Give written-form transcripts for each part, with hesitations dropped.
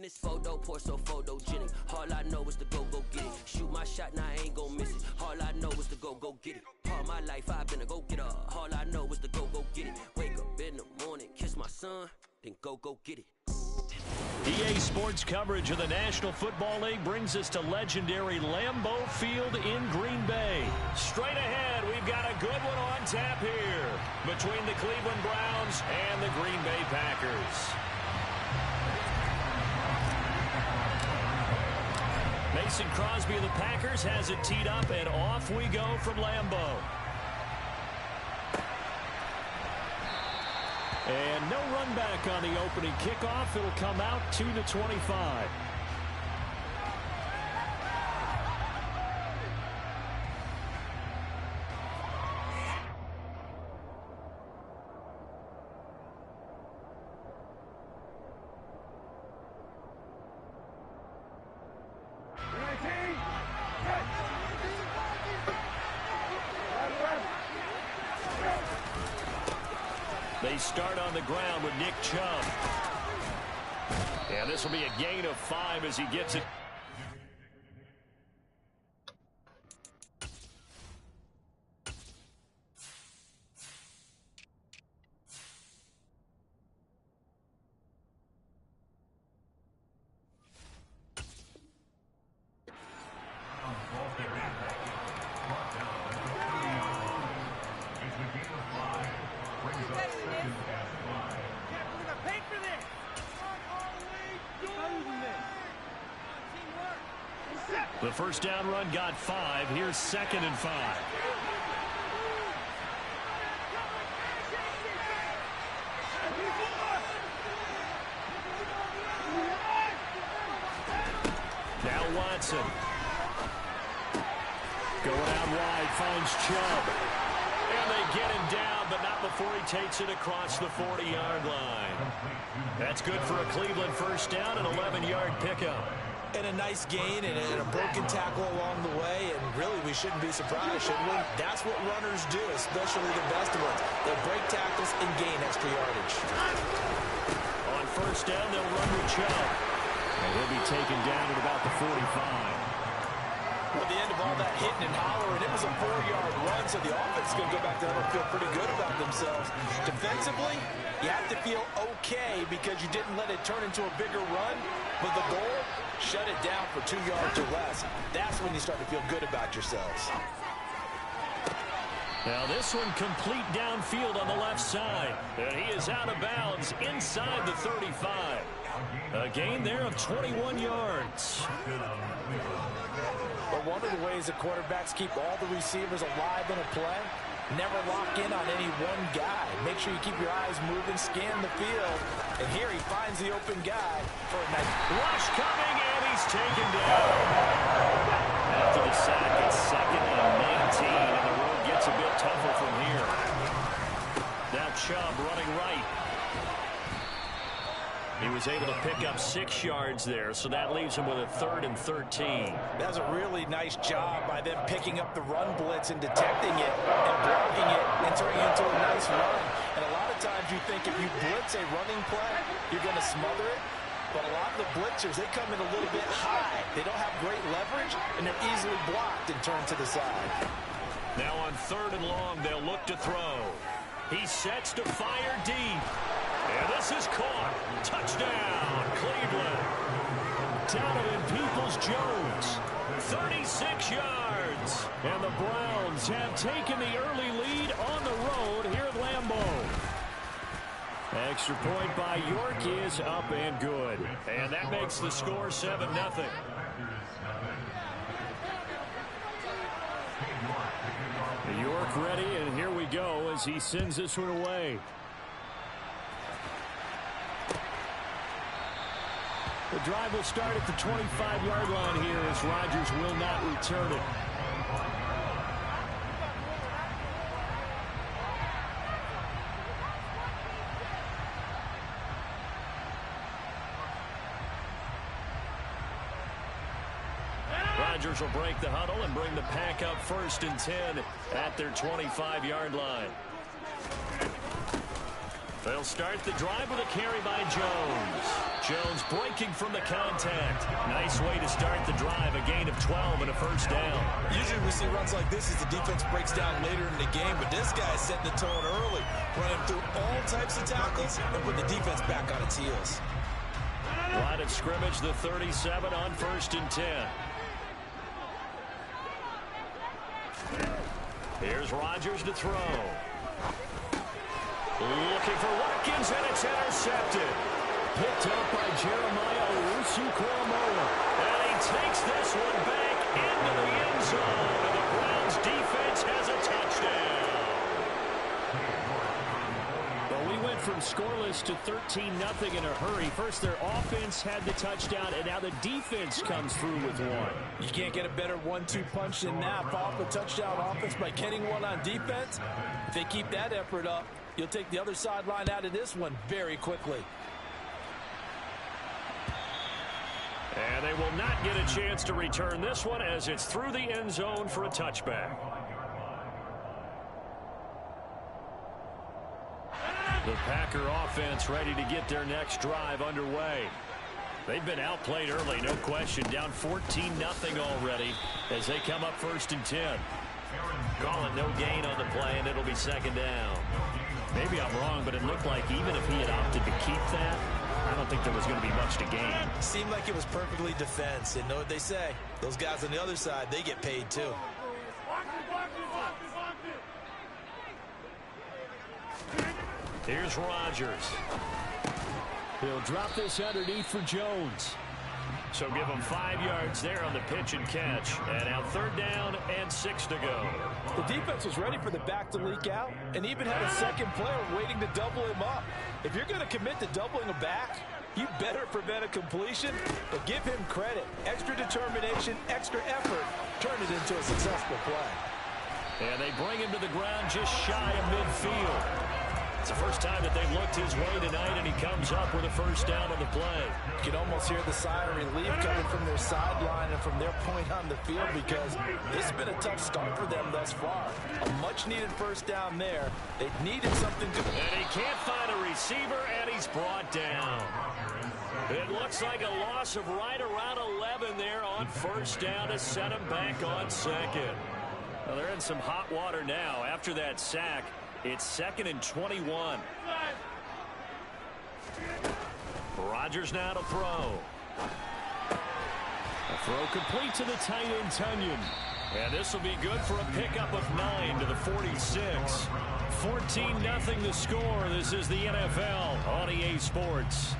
this photo, pour so photogenic. All I know is to go get it. Shoot my shot, now I ain't gon' miss it. All I know is to go get it. All my life I've been a go-getter. All I know is to go get it. Wake up in the morning, kiss my son, then go get it. EA Sports coverage of the National Football League brings us to legendary Lambeau Field in Green Bay. Straight ahead, we've got a good one on tap here between the Cleveland Browns and the Green Bay Packers. Mason Crosby of the Packers has it teed up, and off we go from Lambeau. And no run back on the opening kickoff. It'll come out 2-25. They start on the ground with Nick Chubb. And this will be a gain of 5 as he gets it. The first down run got 5. Here's 2nd and 5. Now Watson. Going out wide, finds Chubb. And they get him down, but not before he takes it across the 40-yard line. That's good for a Cleveland first down, an 11-yard pickup. And a nice gain and a broken tackle along the way, and really we shouldn't be surprised, should we? That's what runners do, especially the best ones. They'll break tackles and gain extra yardage. On first down, they'll run with Chubb. And he'll be taken down at about the 45. At the end of all that hitting and hollering, it was a 4-yard run, so the offense is going to go back down and feel pretty good about themselves. Defensively, you have to feel okay because you didn't let it turn into a bigger run, but the goal, shut it down for 2 yards or less. That's when you start to feel good about yourselves. Now this one complete downfield on the left side. And he is out of bounds inside the 35. A gain there of 21 yards. But one of the ways the quarterbacks keep all the receivers alive in a play, never lock in on any one guy. Make sure you keep your eyes moving, scan the field. And here he finds the open guy for a nice rush coming, and he's taken down. After the sack, it's 2nd and 19, and the road gets a bit tougher from here. Now Chubb running right. He was able to pick up 6 yards there, so that leaves him with a 3rd and 13. That was a really nice job by them picking up the run blitz and detecting it and blocking it and turning it into a nice run. And a lot of times you think if you blitz a running play, you're going to smother it. But a lot of the blitzers, they come in a little bit high. They don't have great leverage, and they're easily blocked and turned to the side. Now on 3rd and long, they'll look to throw. He sets to fire deep. And this is caught. Touchdown, Cleveland. Donovan Peoples-Jones, 36 yards. And the Browns have taken the early lead on the road here at Lambeau. Extra point by York is up and good. And that makes the score 7-0. York ready, and here we go as he sends this one away. The drive will start at the 25-yard line here as Rodgers will not return it. Rodgers will break the huddle and bring the pack up 1st and 10 at their 25-yard line. They'll start the drive with a carry by Jones. Jones breaking from the contact. Nice way to start the drive. A gain of 12 and a first down. Usually we see runs like this as the defense breaks down later in the game, but this guy's setting the tone early, running through all types of tackles and put the defense back on its heels. Line of scrimmage, the 37 on 1st and 10. Here's Rodgers to throw. Looking for Watkins, and it's intercepted. Picked up by Jeremiah Owusu-Koramoah. And he takes this one back into the end zone. And the Browns defense has a touchdown. Well, we went from scoreless to 13-0 in a hurry. First, their offense had the touchdown, and now the defense comes through with one. You can't get a better 1-2 punch than that. Off a touchdown offense by getting one on defense. If they keep that effort up, you'll take the other sideline out of this one very quickly. And they will not get a chance to return this one as it's through the end zone for a touchback. The Packer offense ready to get their next drive underway. They've been outplayed early, no question. Down 14-0 already as they come up 1st and 10. Calling no gain on the play, and it'll be 2nd down. Maybe I'm wrong, but it looked like even if he had opted to keep that, I don't think there was going to be much to gain. Seemed like it was perfectly defense. And know what they say? Those guys on the other side, they get paid too. Here's Rodgers. He'll drop this underneath for Jones. So give him 5 yards there on the pitch and catch. And now 3rd down and 6 to go. The defense was ready for the back to leak out and even had a second player waiting to double him up. If you're going to commit to doubling a back, you better prevent a completion, but give him credit. Extra determination, extra effort, turn it into a successful play. And they bring him to the ground just shy of midfield. It's the first time that they've looked his way tonight, and he comes up with a first down on the play. You can almost hear the sigh of relief coming from their sideline and from their point on the field because this has been a tough start for them thus far. A much-needed first down there. They needed something to... And he can't find a receiver, and he's brought down. It looks like a loss of right around 11 there on 1st down to set him back on 2nd. Well, they're in some hot water now after that sack. It's 2nd and 21. Rodgers now to throw. A throw complete to the tight end, Tunyon. And this will be good for a pickup of 9 to the 46. 14-0 the score. This is the NFL on EA Sports.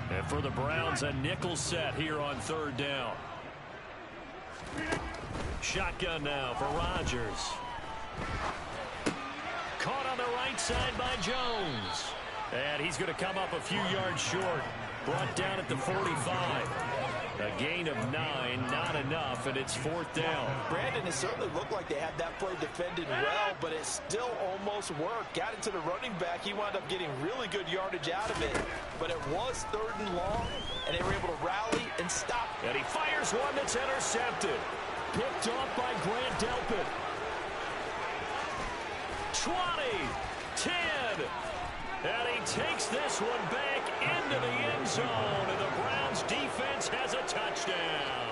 And for the Browns, a nickel set here on 3rd down. Shotgun now for Rodgers. Caught on the right side by Jones. And he's going to come up a few yards short. Brought down at the 45. A gain of 9, not enough, and it's 4th down. Brandon, it certainly looked like they had that play defended well, but it still almost worked. Got into the running back. He wound up getting really good yardage out of it, but it was 3rd and long, and they were able to rally and stop. And he fires one that's intercepted. Picked off by Grant Delpit. 20, 10, and he takes this one back into the end zone, and the Browns defense has a touchdown.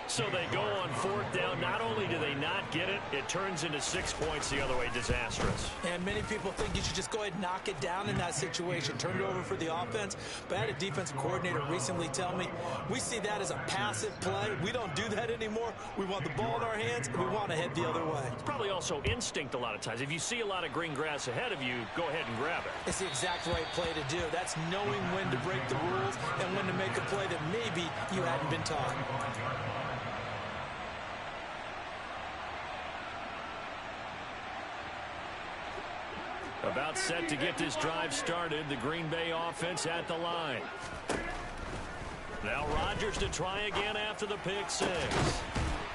So they go on 4th down. Not only do they not get it, it turns into 6 points the other way. Disastrous. And many people think you should just go ahead and knock it down in that situation. Turn it over for the offense. But I had a defensive coordinator recently tell me, we see that as a passive play. We don't do that anymore. We want the ball in our hands, and we want to head the other way. It's probably also instinct a lot of times. If you see a lot of green grass ahead of you, go ahead and grab it. It's the exact right play to do. That's knowing when to break the rules and when to make a play that maybe you hadn't been taught. About set to get this drive started. The Green Bay offense at the line. Now Rodgers to try again after the pick 6.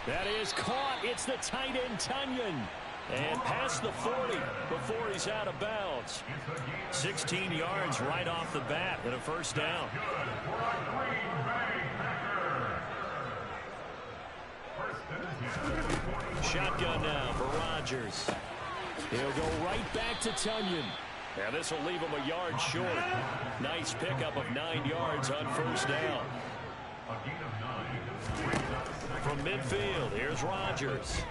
That is caught. It's the tight end, Tunyon. And past the 40 before he's out of bounds. 16 yards right off the bat and a first down. Shotgun now for Rodgers. He'll go right back to Tunyon. And this will leave him a yard short. Nice pickup of 9 yards on first down. From midfield, here's Rodgers.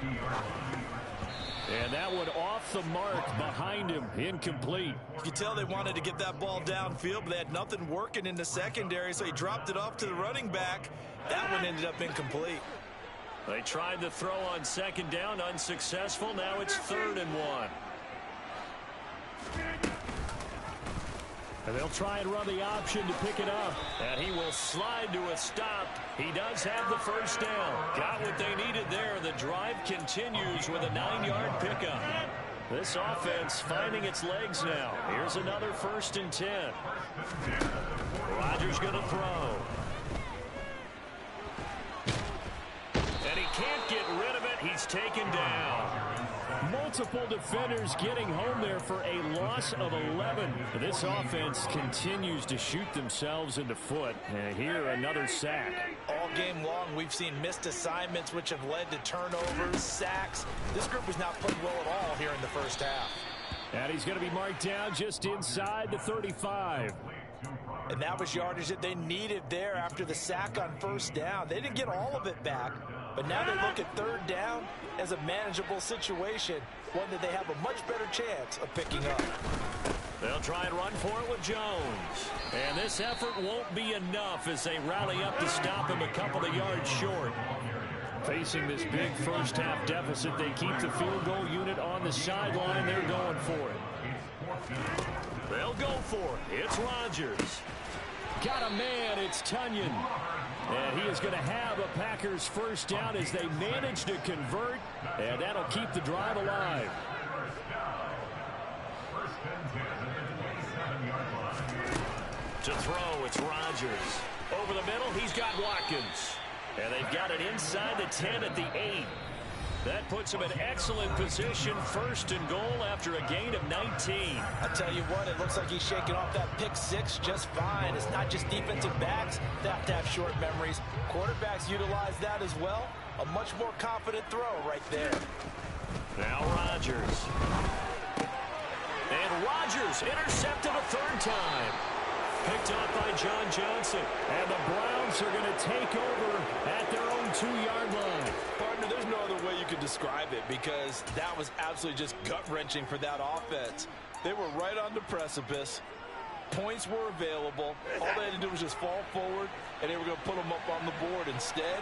And that one off the mark behind him, incomplete. You can tell they wanted to get that ball downfield, but they had nothing working in the secondary, so he dropped it off to the running back. That one ended up incomplete. They tried the throw on second down, unsuccessful. Now it's 3rd and 1. And they'll try and run the option to pick it up. And he will slide to a stop. He does have the first down. Got what they needed there. The drive continues with a 9-yard pickup. This offense finding its legs now. Here's another 1st and 10. Rodgers going to throw. And he can't get rid of it. He's taken down. Multiple defenders getting home there for a loss of 11. This offense continues to shoot themselves in the foot. And here, another sack. All game long, we've seen missed assignments, which have led to turnovers, sacks. This group has not played well at all here in the first half. And he's going to be marked down just inside the 35. And that was yardage that they needed there after the sack on first down. They didn't get all of it back, but now they look at 3rd down as a manageable situation, one that they have a much better chance of picking up. They'll try and run for it with Jones. And this effort won't be enough as they rally up to stop him a couple of yards short. Facing this big first half deficit, they keep the field goal unit on the sideline, and they're going for it. They'll go for it. It's Rodgers. Got a man. It's Tunyon. And he is going to have a Packers first down as they manage to convert. And that'll keep the drive alive. To throw, it's Rodgers. Over the middle, he's got Watkins. And they've got it inside the 10 at the 8. That puts him in excellent position, 1st and goal after a gain of 19. I tell you what, it looks like he's shaking off that pick 6 just fine. It's not just defensive backs that have to have short memories. Quarterbacks utilize that as well. A much more confident throw right there. Now Rodgers. And Rodgers intercepted a 3rd time. Picked up by John Johnson. And the Browns are going to take over at their own 2-yard line. Partner, there's no other way you could describe it because that was absolutely just gut-wrenching for that offense. They were right on the precipice. Points were available. All they had to do was just fall forward, and they were going to put them up on the board. Instead,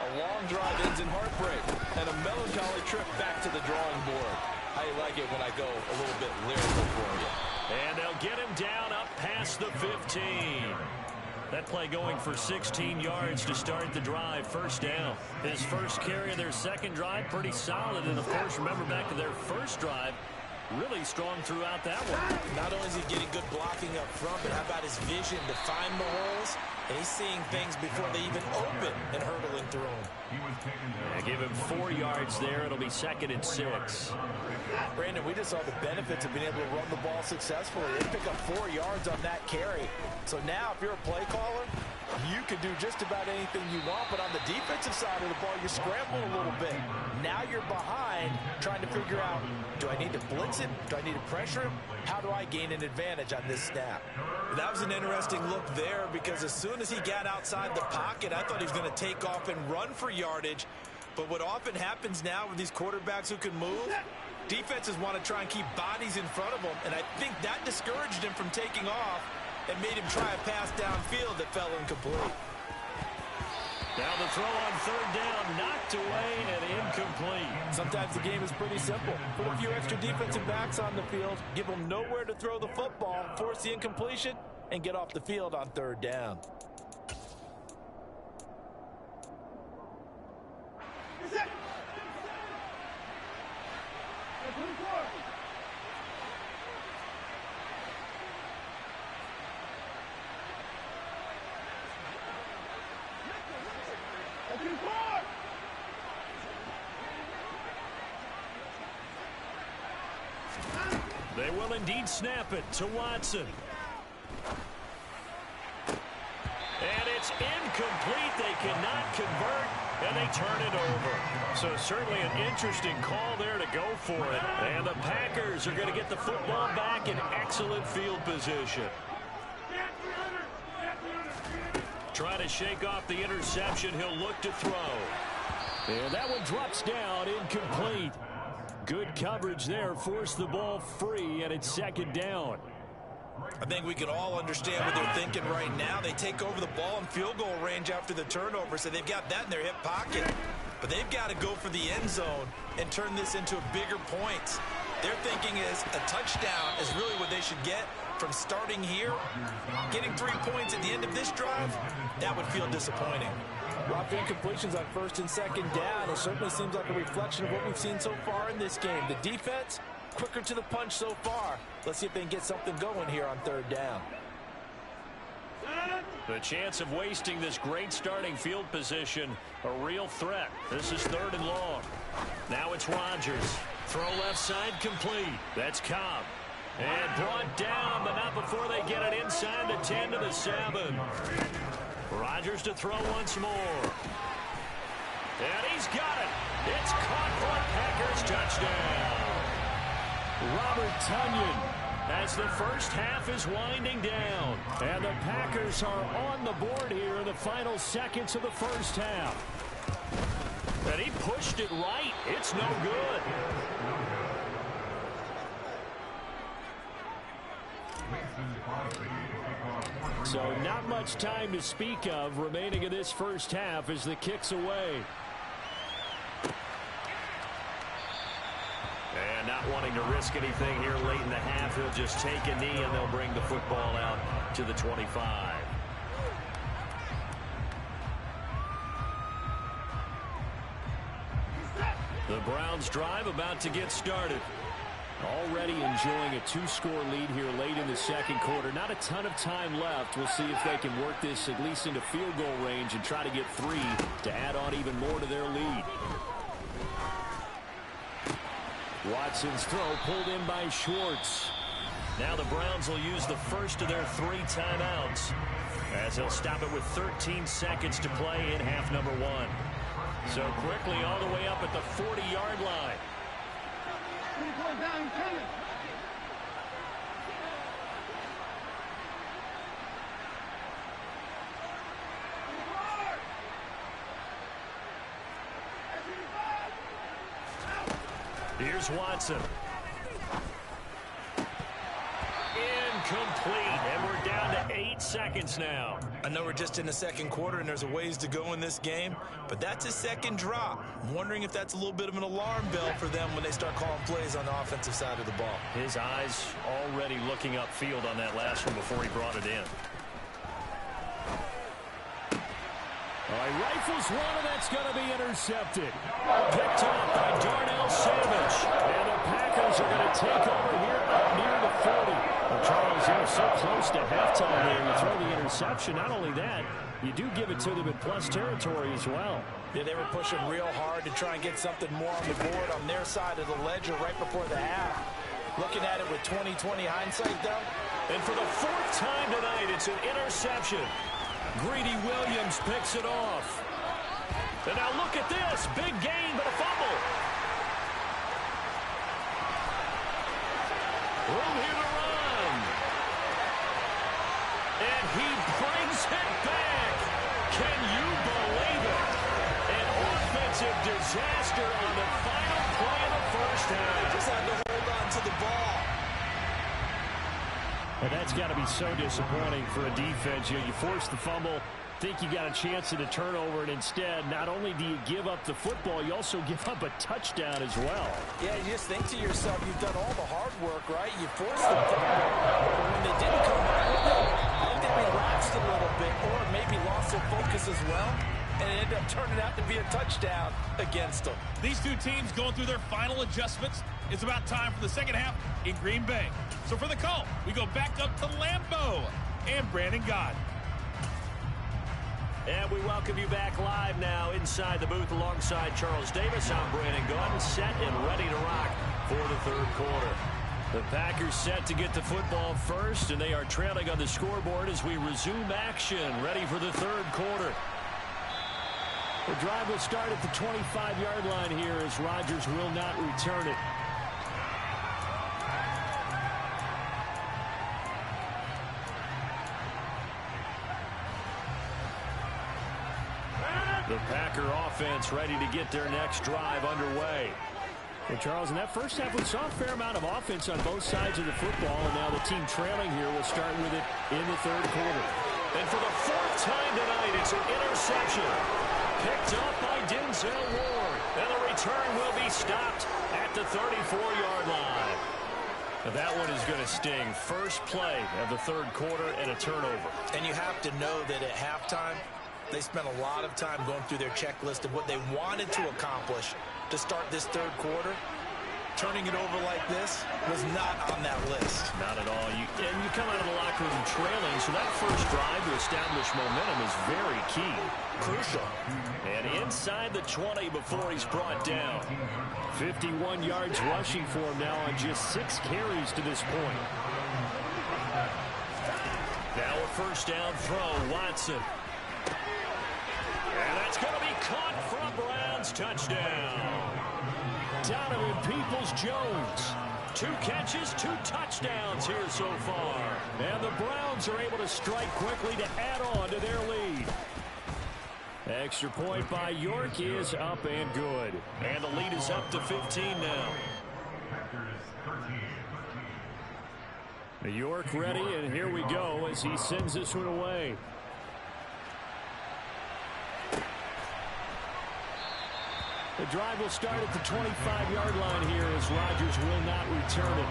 a long drive ends in heartbreak and a melancholy trip back to the drawing board. How you like it when I go a little bit lyrical for you? And they'll get him down up past the 15. That play going for 16 yards to start the drive. First down. His first carry of their second drive, pretty solid. And, of course, remember back to their first drive, really strong throughout that one. Not only is he getting good blocking up front, but how about his vision to find the holes? And he's seeing things before they even open and hurdling through them. Give him 4 yards there. It'll be 2nd and 6. Brandon, we just saw the benefits of being able to run the ball successfully. They pick up 4 yards on that carry. So now if you're a play caller, you can do just about anything you want, but on the defensive side of the ball, you're scrambling a little bit. Now you're behind trying to figure out, do I need to blitz him? Do I need to pressure him? How do I gain an advantage on this snap? That was an interesting look there because as soon as he got outside the pocket, I thought he was going to take off and run for yardage. But what often happens now with these quarterbacks who can move, defenses want to try and keep bodies in front of them, and I think that discouraged him from taking off and made him try a pass downfield that fell incomplete. Now the throw on 3rd down, knocked away and incomplete. Sometimes the game is pretty simple. Put a few extra defensive backs on the field, give them nowhere to throw the football, force the incompletion, and get off the field on 3rd down. They will indeed snap it to Watson. And it's incomplete. They cannot convert. and they turn it over. So certainly an interesting call there to go for it. And the Packers are going to get the football back in excellent field position. Trying to shake off the interception. He'll look to throw. And that one drops down, incomplete. Good coverage there. Forced the ball free, and it's second down. I think we can all understand what they're thinking right now. They take over the ball in field goal range after the turnover, so they've got that in their hip pocket. But they've got to go for the end zone and turn this into a bigger point. Their thinking is a touchdown is really what they should get from starting here. Getting 3 points at the end of this drive, that would feel disappointing. Rough incompletions on first and second down. It certainly seems like a reflection of what we've seen so far in this game. The defense, quicker to the punch so far. Let's see if they can get something going here on third down. The chance of wasting this great starting field position, a real threat. This is third and long. Now it's Rodgers. Throw left side complete. That's Cobb. And brought down, but not before they get it inside the 10 to the 7. Rodgers to throw once more. And he's got it. It's caught for a Packers touchdown. Robert Tonyan as the first half is winding down. And the Packers are on the board here in the final seconds of the first half. And he pushed it right. It's no good. So not much time to speak of remaining in this first half as the kick's away. And not wanting to risk anything here late in the half, he'll just take a knee and they'll bring the football out to the 25. The Browns drive about to get started. Already enjoying a 2-score lead here late in the second quarter. Not a ton of time left. We'll see if they can work this at least into field goal range and try to get 3 to add on even more to their lead. Watson's throw pulled in by Schwartz. Now the Browns will use the first of their 3 timeouts as they'll stop it with 13 seconds to play in half number 1. So quickly all the way up at the 40-yard line. Here's Watson. Incomplete, and we're down to 8 seconds now. I know we're just in the second quarter and there's a ways to go in this game, but that's a second drop. I'm wondering if that's a little bit of an alarm bell for them when they start calling plays on the offensive side of the ball. His eyes already looking upfield on that last one before he brought it in. He rifles one, and that's going to be intercepted. Picked up by Darnell Savage. And the Packers are going to take over here up near the 40. Well, Charles, you're so close to halftime there. You throw the interception. Not only that, you do give it to them in plus territory as well. Yeah, they were pushing real hard to try and get something more on the board on their side of the ledger right before the half. Looking at it with 20/20 hindsight, though. And for the 4th time tonight, it's an interception. Greedy Williams picks it off. And now look at this. Big gain, but a fumble. Room here to run. And he brings it back. Can you believe it? An offensive disaster on the final play of the first half. Just had to hold on to the ball. And that's got to be so disappointing for a defense. You force the fumble, think you got a chance at a turnover, and instead, not only do you give up the football, you also give up a touchdown as well. Yeah, you just think to yourself, you've done all the hard work, right? You forced the fumble, but when they didn't come back with it, I think they relaxed a little bit, or maybe lost their focus as well, and it ended up turning out to be a touchdown against them. These two teams going through their final adjustments. It's about time for the second half in Green Bay. So for the call, we go back up to Lambeau and Brandon Gott. And we welcome you back live now inside the booth alongside Charles Davis. I'm Brandon Gott, set and ready to rock for the third quarter. The Packers set to get the football first, and they are trailing on the scoreboard as we resume action, ready for the third quarter. The drive will start at the 25-yard line here as Rodgers will not return it. The Packer offense ready to get their next drive underway. Well, Charles, in that first half, we saw a fair amount of offense on both sides of the football, and now the team trailing here will start with it in the third quarter. And for the fourth time tonight, it's an interception. Picked up by Denzel Ward. And the return will be stopped at the 34-yard line. Now that one is going to sting. First play of the third quarter and a turnover. And you have to know that at halftime, they spent a lot of time going through their checklist of what they wanted to accomplish to start this third quarter. Turning it over like this was not on that list. Not at all. You come out of the locker room trailing, so that first drive to establish momentum is very key. Crucial. And inside the 20 before he's brought down. 51 yards rushing for him now on just 6 carries to this point. Now a first down throw, Watson. And that's going to be caught for a Browns touchdown. Donovan Peoples-Jones. 2 catches, 2 touchdowns here so far. And the Browns are able to strike quickly to add on to their lead. Extra point by York is up and good. And the lead is up to 15 now. York ready, and here we go as he sends this one away. The drive will start at the 25-yard line here as Rodgers will not return it.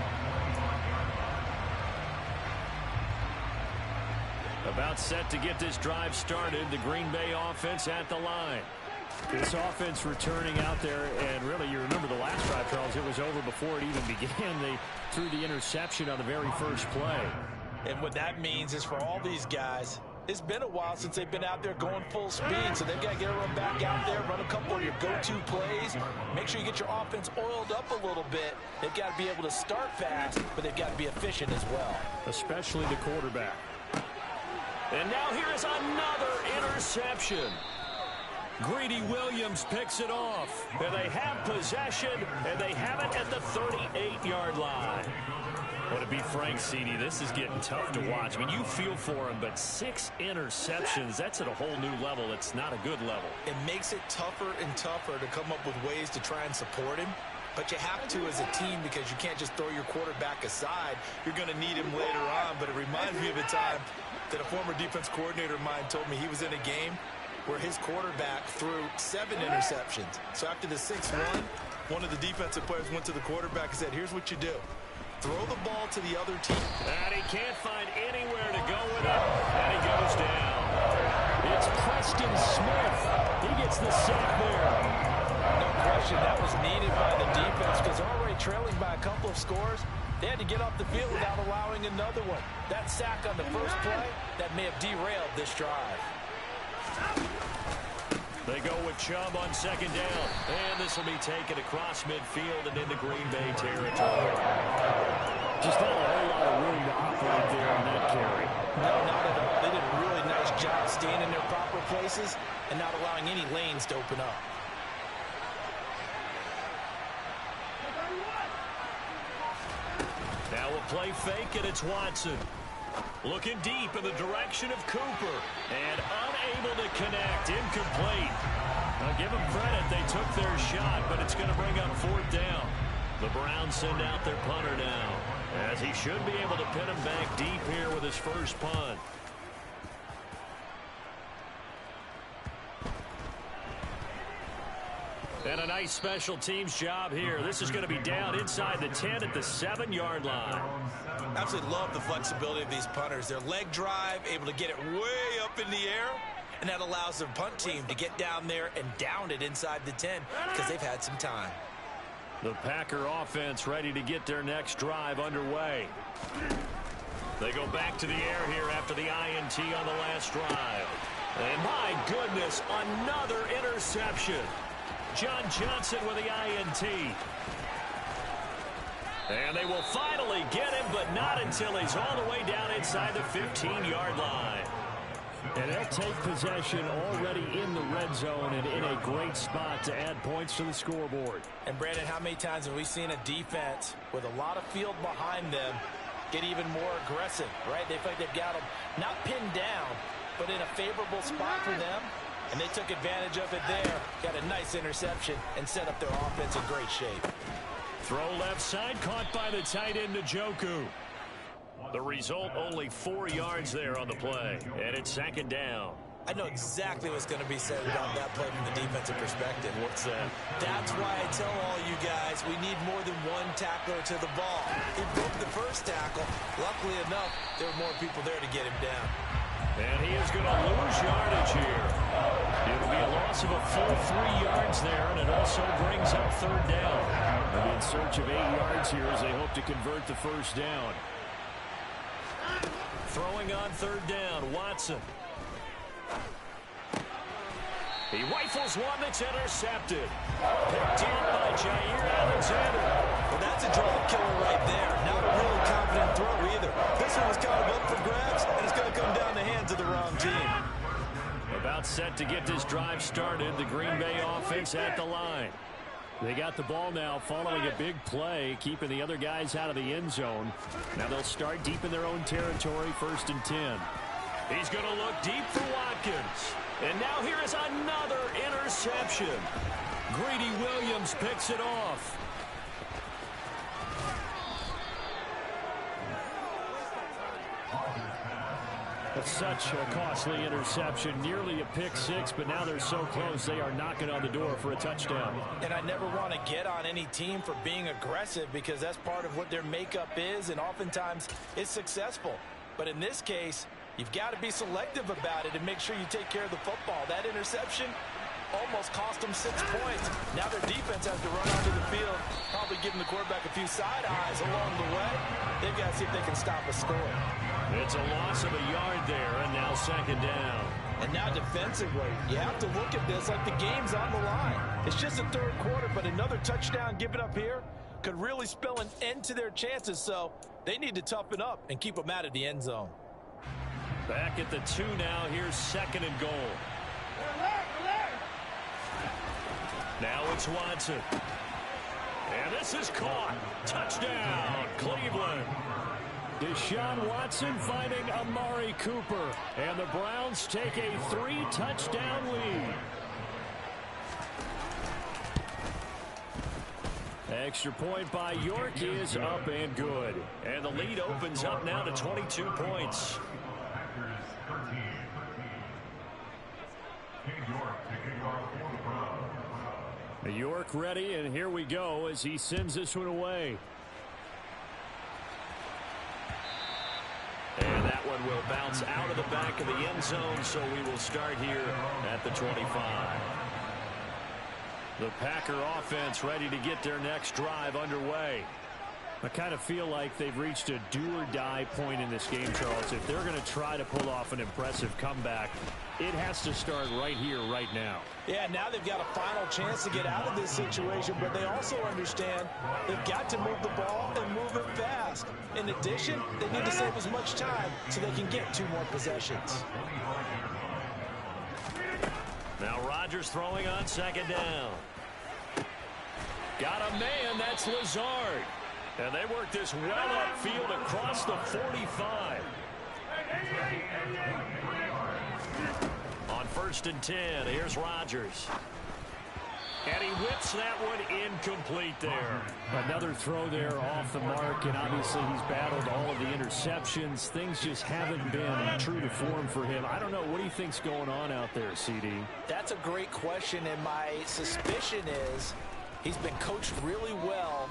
About set to get this drive started, the Green Bay offense at the line. This offense returning out there, and really you remember the last drive, Charles, it was over before it even began. They threw the interception on the very first play. And what that means is for all these guys, it's been a while since they've been out there going full speed, so they've got to get everyone back out there, run a couple of your go-to plays, make sure you get your offense oiled up a little bit. They've got to be able to start fast, but they've got to be efficient as well. Especially the quarterback. And now here is another interception. Greedy Williams picks it off, and they have possession, and they have it at the 38-yard line. Would it be Frank Cini? This is getting tough to watch. I mean, you feel for him, but 6 interceptions, that's at a whole new level. It's not a good level. It makes it tougher and tougher to come up with ways to try and support him. But you have to as a team because you can't just throw your quarterback aside. You're going to need him later on. But it reminds me of a time that a former defense coordinator of mine told me he was in a game where his quarterback threw 7 interceptions. So after the 6th one of the defensive players went to the quarterback and said, here's what you do. Throw the ball to the other team. And he can't find anywhere to go with it. And he goes down. It's Preston Smith. He gets the sack there. No question that was needed by the defense because already trailing by a couple of scores, they had to get off the field without allowing another one. That sack on the first play, that may have derailed this drive. They go with Chubb on second down. And this will be taken across midfield and into Green Bay territory. Just not a whole lot of room to operate there on that carry. No, not at all. They did a really nice job staying in their proper places and not allowing any lanes to open up. Now a play fake, and it's Watson. Looking deep in the direction of Cooper. And unable to connect. Incomplete. I'll give them credit. They took their shot, but it's going to bring up 4th down. The Browns send out their punter now, as he should be able to pin him back deep here with his first punt. And a nice special teams job here. This is going to be down inside the 10 at the 7-yard line. Absolutely love the flexibility of these punters. Their leg drive, able to get it way up in the air, and that allows their punt team to get down there and down it inside the 10 because they've had some time. The Packer offense ready to get their next drive underway. They go back to the air here after the INT on the last drive. And my goodness, another interception. John Johnson with the INT. And they will finally get him, but not until he's all the way down inside the 15-yard line. And they'll take possession already in the red zone and in a great spot to add points to the scoreboard. And, Brandon, how many times have we seen a defense with a lot of field behind them get even more aggressive, right? They feel like they've got them not pinned down, but in a favorable spot for them. And they took advantage of it there. Got a nice interception and set up their offense in great shape. Throw left side, caught by the tight end, Njoku. The result, only 4 yards there on the play. And it's second down. I know exactly what's going to be said about that play from the defensive perspective. What's that? That's why I tell all you guys we need more than one tackler to the ball. He broke the first tackle. Luckily enough, there were more people there to get him down. And he is going to lose yardage here. It'll be a loss of a full 3 yards there, and it also brings up third down. They'll be in search of 8 yards here as they hope to convert the first down. Throwing on third down, Watson. He rifles one that's intercepted. Picked up by Jair Alexander. Well, that's a draw killer right there. Not a really confident throw either. This one was kind of up for grabs, and it's going to come down the hands of the wrong team. About set to get this drive started. The Green Bay offense at the line. They got the ball now following a big play, keeping the other guys out of the end zone. Now they'll start deep in their own territory, 1st and 10. He's going to look deep for Watkins. And now here is another interception. Greedy Williams picks it off. That's such a costly interception, nearly a pick six, but now they're so close they are knocking on the door for a touchdown. And I never want to get on any team for being aggressive because that's part of what their makeup is, and oftentimes it's successful. But in this case, you've got to be selective about it and make sure you take care of the football. That interception almost cost them 6 points. Now their defense has to run onto the field, probably giving the quarterback a few side eyes along the way. They've got to see if they can stop a score. It's a loss of a yard there, and now second down. And now defensively, you have to look at this like the game's on the line. It's just the third quarter, but another touchdown given up here could really spell an end to their chances, so they need to toughen up and keep them out of the end zone. Back at the 2 now. Here's 2nd and goal. Now it's Watson. And this is caught. Touchdown, Cleveland. Deshaun Watson finding Amari Cooper. And the Browns take a 3-touchdown lead. Extra point by York is up and good. And the lead opens up now to 22 points. York ready, and here we go as he sends this one away. And that one will bounce out of the back of the end zone, so we will start here at the 25. The Packer offense ready to get their next drive underway. I kind of feel like they've reached a do-or-die point in this game, Charles. If they're going to try to pull off an impressive comeback, it has to start right here, right now. Yeah, now they've got a final chance to get out of this situation, but they also understand they've got to move the ball and move it fast. In addition, they need to save as much time so they can get 2 more possessions. Now Rodgers throwing on 2nd down. Got a man, that's Lazard. And they work this well upfield across the 45. On 1st and 10, here's Rodgers. And he whips that one incomplete there. Another throw there off the mark, and obviously he's battled all of the interceptions. Things just haven't been true to form for him. I don't know. What do you think's going on out there, CD? That's a great question, and my suspicion is he's been coached really well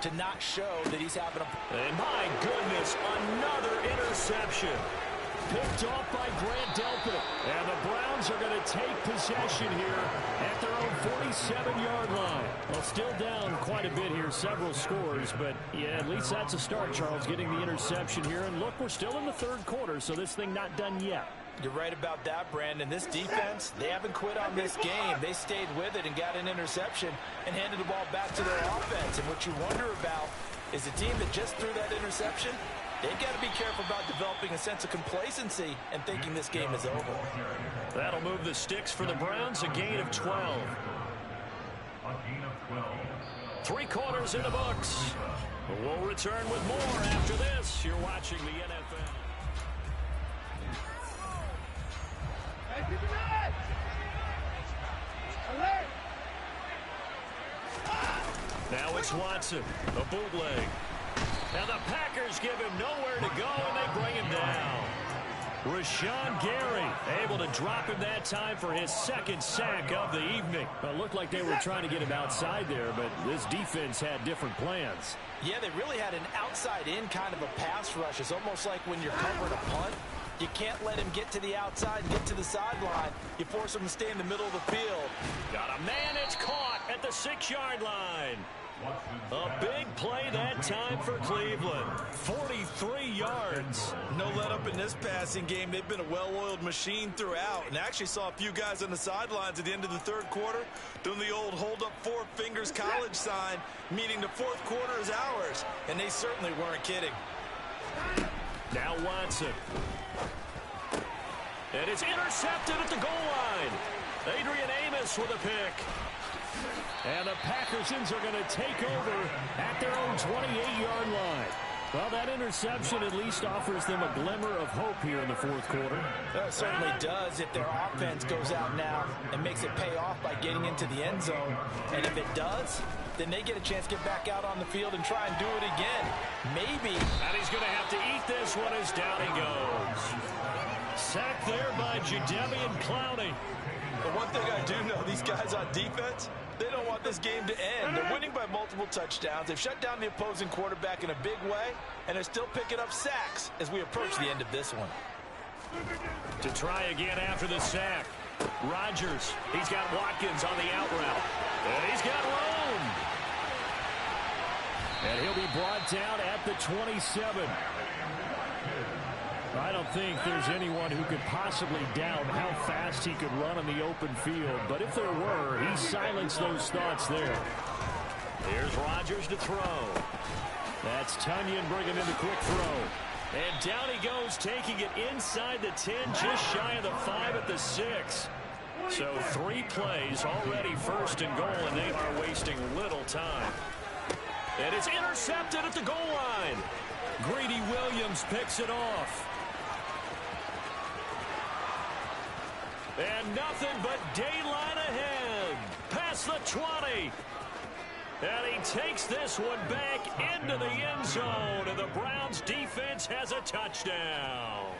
to not show that he's having a... And my goodness, another interception. Picked off by Grant Delpit. And the Browns are going to take possession here at their own 47-yard line. Well, still down quite a bit here, several scores, but yeah, at least that's a start, Charles, getting the interception here. And look, we're still in the third quarter, so this thing not done yet. You're right about that, Brandon. This defense, they haven't quit on this game. They stayed with it and got an interception and handed the ball back to their offense. And what you wonder about is the team that just threw that interception, They've got to be careful about developing a sense of complacency and thinking this game is over. That'll move the sticks for the Browns, a gain of 12. 3 quarters in the books. We'll return with more after this. You're watching the NFL. Now it's Watson, a bootleg. And the Packers give him nowhere to go, and they bring him down. Rashawn Gary able to drop him that time for his 2nd sack of the evening. It looked like they were trying to get him outside there, but this defense had different plans. Yeah, they really had an outside-in kind of a pass rush. It's almost like when you're covering a punt. You can't let him get to the outside and get to the sideline. You force him to stay in the middle of the field. Got a man, it's caught at the 6-yard line. A big play that time for Cleveland. 43 yards. No let up in this passing game. They've been a well-oiled machine throughout. And actually saw a few guys on the sidelines at the end of the 3rd quarter doing the old hold up 4 fingers college sign, meaning the 4th quarter is ours. And they certainly weren't kidding. Now Watson. And it's intercepted at the goal line. Adrian Amos with a pick. And the Packersons are going to take over at their own 28-yard line. Well, that interception at least offers them a glimmer of hope here in the 4th quarter. That certainly does if their offense goes out now and makes it pay off by getting into the end zone. And if it does, then they get a chance to get back out on the field and try and do it again. Maybe. And he's going to have to eat this one as down he goes. Sacked there by Jadeveon Clowney. But one thing I do know, these guys on defense, they don't want this game to end. They're winning by multiple touchdowns. They've shut down the opposing quarterback in a big way, and they're still picking up sacks as we approach the end of this one. To try again after the sack. Rodgers, he's got Watkins on the out route. And he's got Roan. And he'll be brought down at the 27. I don't think there's anyone who could possibly doubt how fast he could run on the open field. But if there were, he silenced those thoughts there. Here's Rodgers to throw. That's Tunyon bringing in the quick throw. And down he goes, taking it inside the 10, just shy of the 5 at the 6. So 3 plays, already 1st and goal, and they are wasting little time. And it's intercepted at the goal line. Greedy Williams picks it off. And nothing but daylight ahead. Past the 20. And he takes this one back into the end zone. And the Browns defense has a touchdown.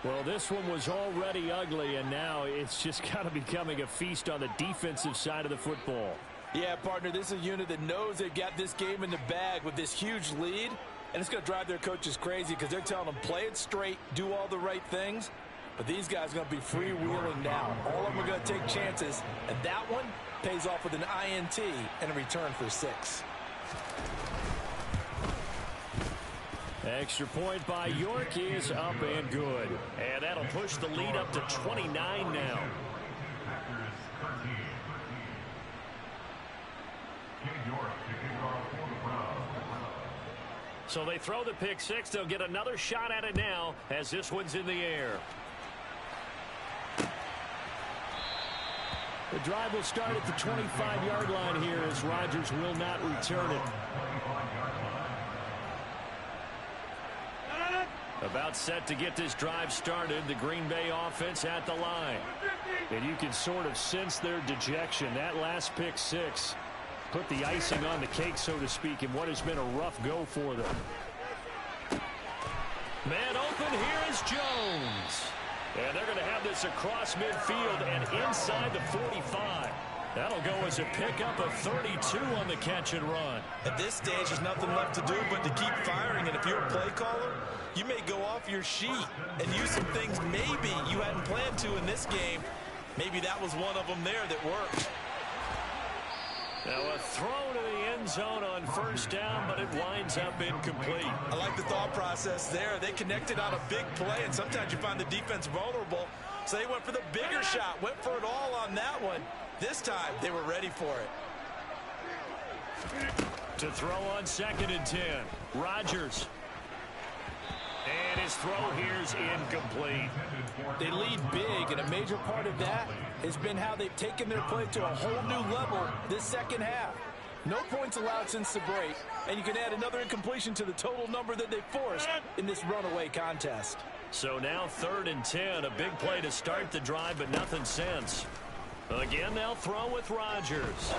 Well, this one was already ugly, and now it's just kind of becoming a feast on the defensive side of the football. Yeah, partner, this is a unit that knows they've got this game in the bag with this huge lead. And it's going to drive their coaches crazy because they're telling them play it straight, do all the right things. But these guys are going to be freewheeling now. All of them are going to take chances. And that one pays off with an INT and a return for 6. Extra point by York is up and good. And that'll push the lead up to 29 now. So they throw the pick 6. They'll get another shot at it now as this one's in the air. The drive will start at the 25-yard line here as Rodgers will not return it. About set to get this drive started. The Green Bay offense at the line. And you can sort of sense their dejection. That last pick 6 put the icing on the cake, so to speak, in what has been a rough go for them. Man open, here is Jones. And they're going to have this across midfield and inside the 45. That'll go as a pickup of 32 on the catch and run. At this stage, there's nothing left to do but to keep firing. And if you're a play caller, you may go off your sheet and use some things maybe you hadn't planned to in this game. Maybe that was one of them there that worked. Now a throw to the end zone on 1st down, but it winds up incomplete. I like the thought process there. They connected on a big play, and sometimes you find the defense vulnerable. So they went for the bigger shot, went for it all on that one. This time, they were ready for it. To throw on 2nd and 10, Rodgers. And his throw here's incomplete. They lead big, and a major part of that has been how they've taken their play to a whole new level this second half. No points allowed since the break, and you can add another incompletion to the total number that they forced in this runaway contest. So now 3rd and 10, a big play to start the drive, but nothing since. Again, they'll throw with Rodgers.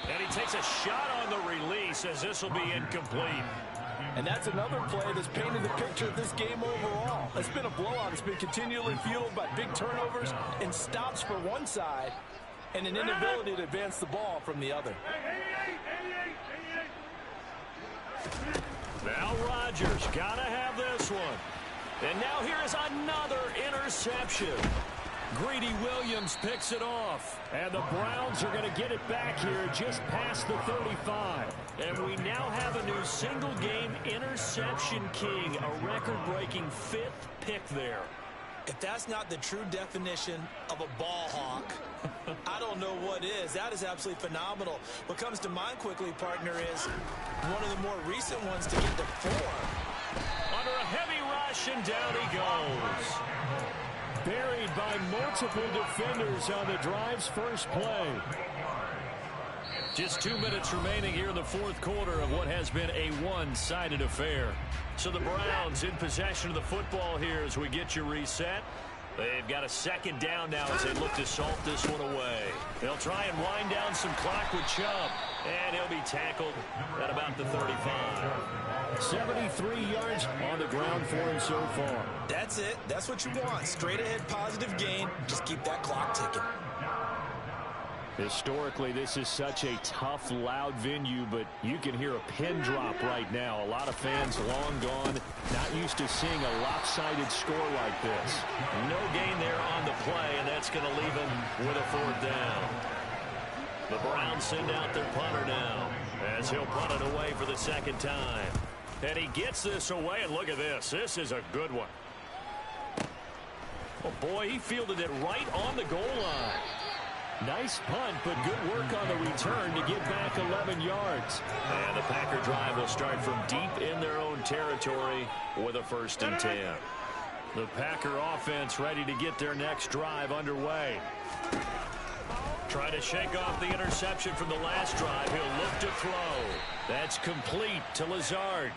And he takes a shot on the release as this will be incomplete. And that's another play that's painted the picture of this game overall. It's been a blowout. It's been continually fueled by big turnovers and stops for one side and an inability to advance the ball from the other. Now Rodgers got to have this one. And now here is another interception. Greedy Williams picks it off. And the Browns are going to get it back here just past the 35. And we now have a new single-game interception king, a record-breaking 5th pick there. If that's not the true definition of a ball hawk, I don't know what is. That is absolutely phenomenal. What comes to mind quickly, partner, is one of the more recent ones to get to 4. Under a heavy rush, and down he goes. Buried by multiple defenders on the drive's first play. Just 2 minutes remaining here in the 4th quarter of what has been a one-sided affair. So the Browns in possession of the football here as we get you reset. They've got a 2nd down now as they look to salt this one away. They'll try and wind down some clock with Chubb. And he'll be tackled at about the 35. 73 yards on the ground for him so far. That's it. That's what you want. Straight ahead positive gain. Just keep that clock ticking. Historically, this is such a tough, loud venue, but you can hear a pin drop right now. A lot of fans long gone, not used to seeing a lopsided score like this. No gain there on the play, and that's going to leave him with a 4th down. The Browns send out their punter now as he'll punt it away for the 2nd time. And he gets this away, and look at this. This is a good one. Oh, boy, he fielded it right on the goal line. Nice punt, but good work on the return to get back 11 yards. And the Packer drive will start from deep in their own territory with a 1st and 10. The Packer offense ready to get their next drive underway. Trying to shake off the interception from the last drive. He'll look to throw. That's complete to Lazard.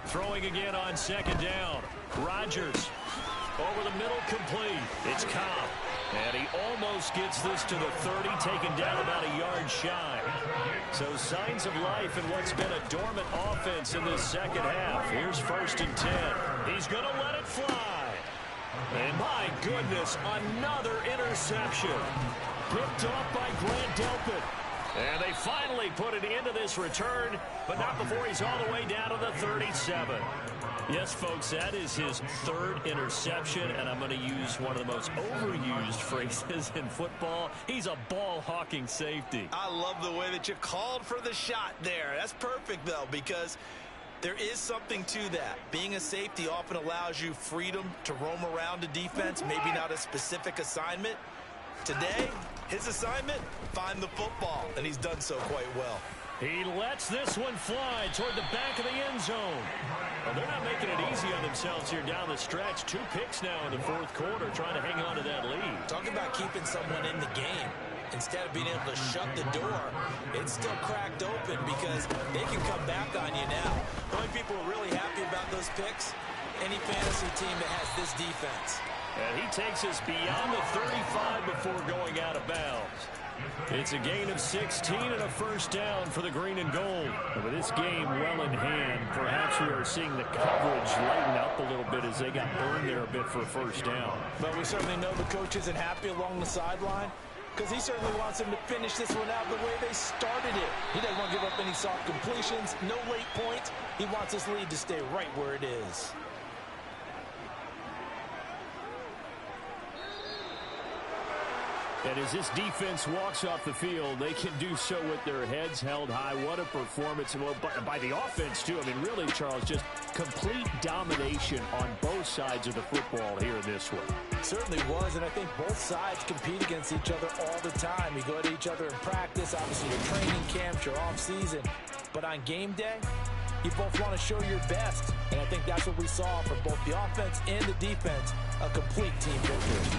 Throwing again on 2nd down. Rodgers over the middle, complete. It's Cobb. And he almost gets this to the 30, taken down about a yard shy. So signs of life in what's been a dormant offense in this 2nd half. Here's 1st and 10. He's going to let it fly. And my goodness, another interception. Picked off by Grant Delpit. And they finally put it into this return, but not before he's all the way down to the 37. Yes, folks, that is his 3rd interception, and I'm going to use one of the most overused phrases in football. He's a ball-hawking safety. I love the way that you called for the shot there. That's perfect, though, because there is something to that. Being a safety often allows you freedom to roam around a defense, maybe not a specific assignment. Today, his assignment, find the football, and he's done so quite well. He lets this one fly toward the back of the end zone. Well, they're not making it easy on themselves here down the stretch. 2 picks now in the 4th quarter, trying to hang on to that lead. Talking about keeping someone in the game. Instead of being able to shut the door, it's still cracked open because they can come back on you now. The only people who are really happy about those picks, any fantasy team that has this defense. And he takes us beyond the 35 before going out of bounds. It's a gain of 16 and a 1st down for the green and gold. And with this game well in hand, perhaps we are seeing the coverage lighten up a little bit as they got burned there a bit for a 1st down. But we certainly know the coach isn't happy along the sideline because he certainly wants them to finish this one out the way they started it. He doesn't want to give up any soft completions, no late points. He wants his lead to stay right where it is. And as this defense walks off the field, they can do so with their heads held high. What a performance. Well, by the offense, too. I mean, really, Charles, just complete domination on both sides of the football here in this one. Certainly was, and I think both sides compete against each other all the time. You go at each other in practice, obviously your training camps, your off-season. But on game day, you both want to show your best. And I think that's what we saw from both the offense and the defense, a complete team victory.